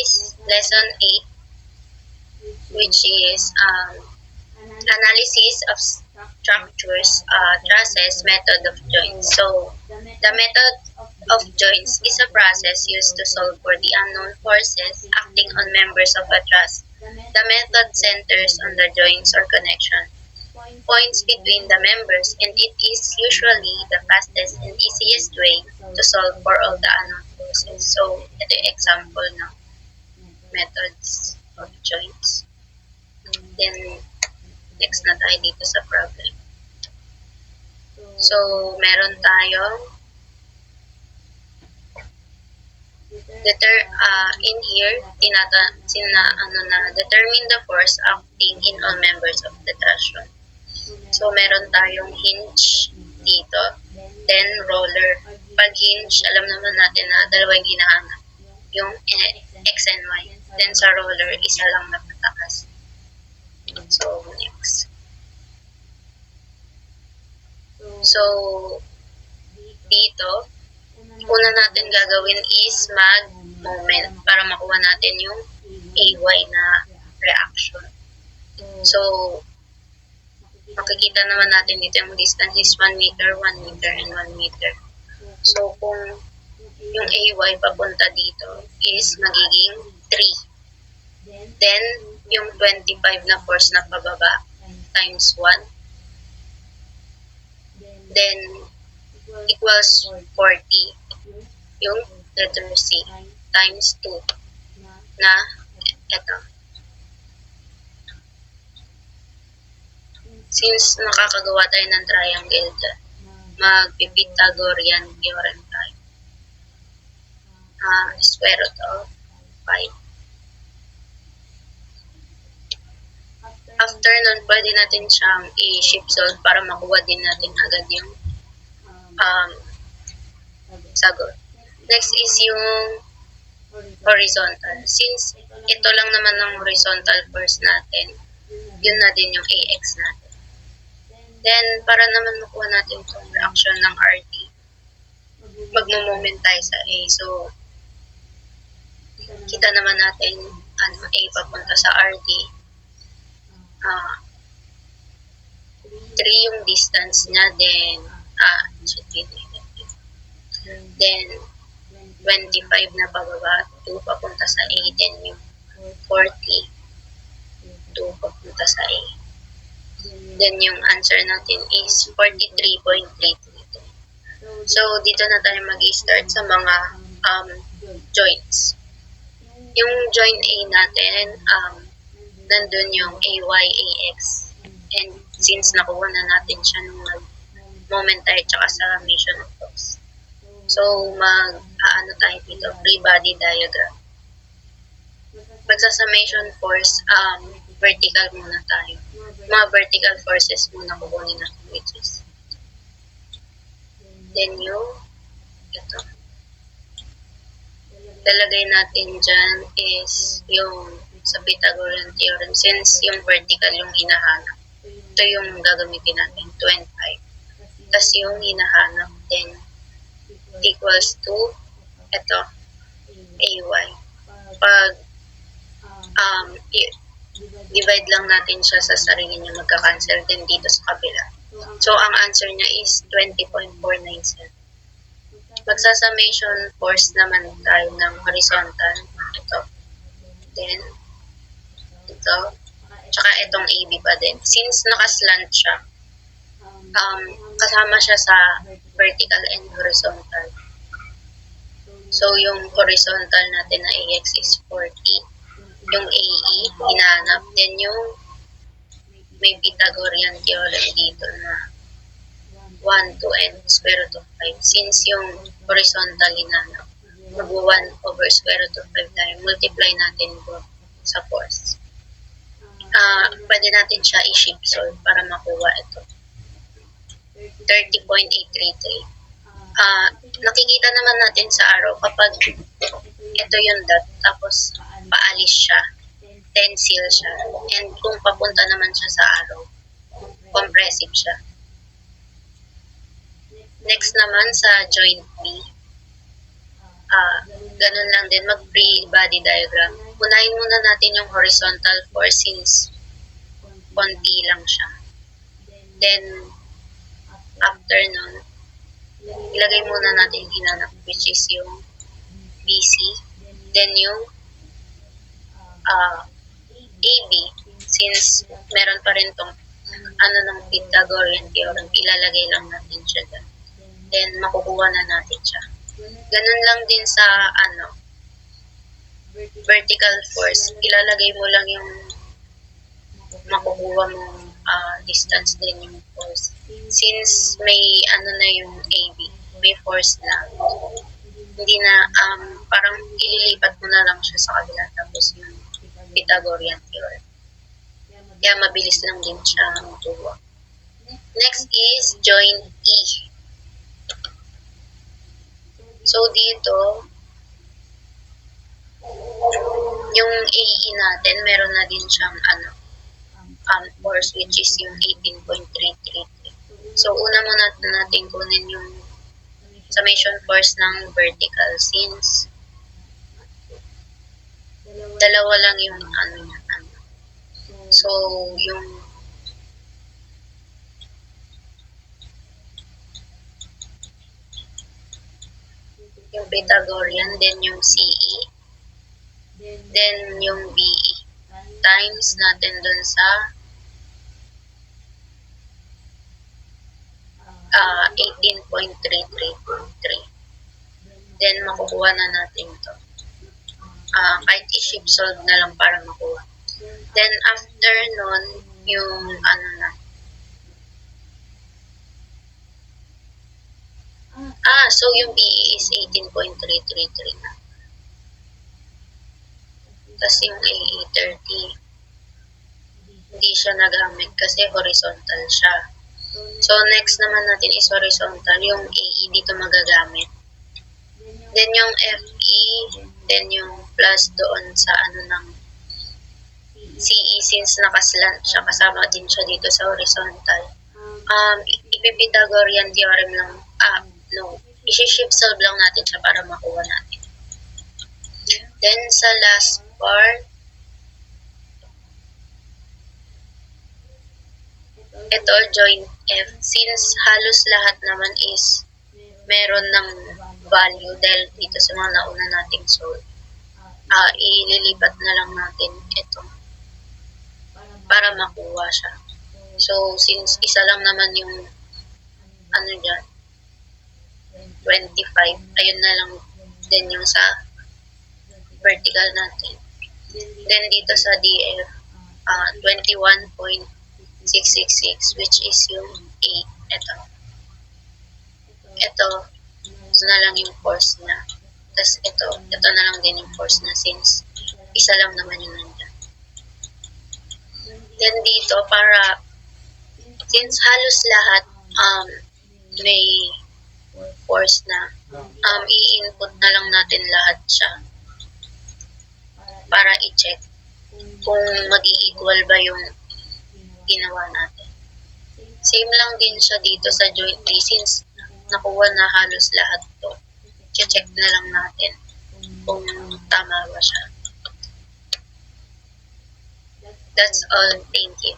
is lesson 8, which is analysis of structures, trusses, method of joints. So, the method of joints is a process used to solve for the unknown forces acting on members of a truss. The method centers on the joints or connection points between the members, and it is usually the fastest and easiest way to solve for all the unknown forces. So, ito yung example ng methods of joints. Then, next na tayo dito sa problem. So, meron tayong in here, determine the force acting in all members of the traction. So, meron tayong hinge dito, then roller. Pag hinge, alam naman natin na dalawa yung hinahanap, yung X and Y. Then sa roller, isa lang na patakas. So, next. So, dito, una natin gagawin is mag-moment para makuha natin yung AY na reaction. So, makikita naman natin dito yung distance is 1 meter, 1 meter, and 1 meter. So, kung yung AY papunta dito is magiging 3. Then, yung 25 na force na pababa times 1. Then, equals 40 yung letter C times 2 na eto. Since nakakagawa tayo ng triangle dyan, mag-Pythagorean theorem tayo. Square root of 5. After nun, pwede natin siyang i-shift solve para makuha din natin agad yung sagot. Next is yung horizontal. Since ito lang naman ang horizontal force natin, yun na din yung AX natin. Then, para naman makuha natin itong reaction ng RT, magmo-moment tayo sa A. So, kita naman natin A papunta sa RT. 3 yung distance niya, then, then, 25 na pababa, 2 papunta sa A, then yung 40, 2 papunta sa A. Then yung answer natin is 43.332. So, dito na tayo mag-start sa mga joints. Yung joint A natin, nandun yung AY, AX. And since nakuha na natin siya nung moment tayo tsaka sa summation of force. So, mag-ano tayo dito, free body diagram. Magsa-summation force, vertical muna tayo. Mga vertical forces muna kukunin natin, which is then yung ito. Lalagay natin dyan is yung sa Pythagorean theorem, since yung vertical yung hinahanap. Ito yung gagamitin natin, 25. Tapos yung hinahanap, then equals to ito, AY. Pag divide lang natin siya sa sarili niya, magka-cancel din dito sa kabila. So, ang answer niya is 20.497. Magsa-summation force naman tayo ng horizontal. Ito. Then, ito. Tsaka itong AB pa din. Since nakaslant siya, kasama siya sa vertical and horizontal. So, yung horizontal natin na AX is 40. Yung AE, hinahanap. Then, yung may Pythagorean theorem dito na 1 to n square root of 5. Since yung horizontal hinahanap, mag-1 over square root of 5 tayo. Multiply natin sa force. Pwede natin siya i-shift solve para makuha ito. 30.833. Nakikita naman natin sa arrow kapag ito yung dot, tapos paalis siya, tensile siya, and kung papunta naman siya sa arrow, compressive siya. Next naman sa joint B, Ganun lang din, mag-free body diagram. Unahin muna natin yung horizontal force since konti lang siya. Then, after nun, ilagay muna natin yung hinanap, which is yung BC. Then yung AB, since meron pa rin tong ng Pythagorean theorem, ilalagay lang natin siya dyan. Then, makukuha na natin siya. Ganun lang din sa vertical force. Ilalagay mo lang yung makukuha mong distance din yung force. Since may na yung AB, may force na. Hindi na, parang ililipat mo na lang siya sa kabila tapos yung Pythagorean theorem. Kaya mabilis lang din siya makuha. Next is joint E. So, dito, yung AE natin, meron na din siyang force, which is yung 18.333. So, una muna natin kunin yung summation force ng vertical since dalawa lang yung So, yung Pythagorean, then yung CE, then yung BE. Times natin dun sa 18.3343. Then, makukuha na natin to. Kahit i-shift solve na lang para makuha. Then, after nun, yung so yung BE is 18.333 na. Tapos yung AE 30, hindi siya nagamit kasi horizontal siya. So, next naman natin is horizontal. Yung AE dito magagamit. Then yung FE, then yung plus doon sa ng CE since nakaslant siya, kasama din siya dito sa horizontal. Ipipythagorean theorem lang, i-shift solve lang natin siya para makuha natin. Then sa last part, ito joint F. Since halos lahat naman is meron ng value dahil dito sa mga nauna nating solve, ililipat na lang natin ito para makuha siya. So, since isa lang naman yung dyan, 25, ayun na lang din yung sa vertical natin. Then, dito sa DF, 21.666, which is yung 8. Ito na lang yung force na. Tapos ito na lang din yung force na since isa lang naman yung nandyan. Then dito, since halos lahat may force na, i-input na lang natin lahat siya para i-check kung mag-i-equal ba yung ginawa natin. Same lang din siya dito sa joint D since nakuha na halos lahat to. Check na lang natin kung tama ba siya. That's all. Thank you.